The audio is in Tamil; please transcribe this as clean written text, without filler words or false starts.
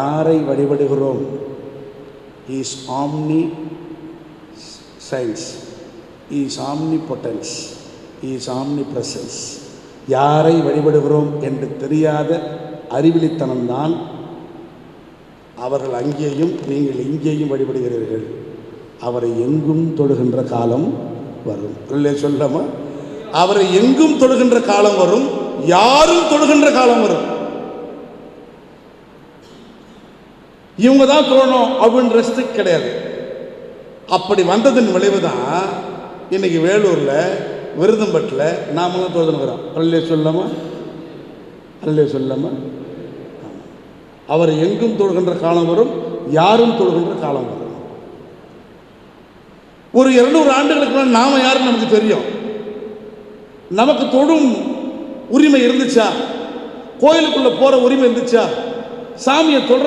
யாரை வழிபடுகிறோம்? Is omniscience, is omnipotence, is omnipresence. யாரை வழிபடுகிறோம் என்று தெரியாத அறிவிலித்தனம்தான் அவர்கள் அங்கேயும் நீங்கள் இங்கேயும் வழிபடுகிறீர்கள். அவரை எங்கும் தொழுகின்ற காலம் வரும். இல்லை சொல்லாமா? அவரை எங்கும் தொழுகின்ற காலம் வரும், யாரும் தொழுகின்ற காலம் வரும். இவங்க தான் தொழணும் அப்படின்னு ரெஸ்ட்ரிக்ட் கிடையாது. அப்படி வந்ததன் விளைவு தான் இன்னைக்கு வேலூரில் விருதம்பட்டில் நாமளும் தொழுதுனுக்கிறோம். அல்லே சொல்லாமா? அல்லே சொல்லாமா? அவர் எங்கும் தொழுகின்ற காலம் வரும், யாரும் தொழுகின்ற காலம் வரும். ஒரு 200 ஆண்டுகளுக்கு முன்னாடி நாம யாருன்னு நமக்கு தெரியும். நமக்கு தொழும் உரிமை இருந்துச்சா? கோயிலுக்குள்ள போற உரிமை இருந்துச்சா? சாமியை தொழுற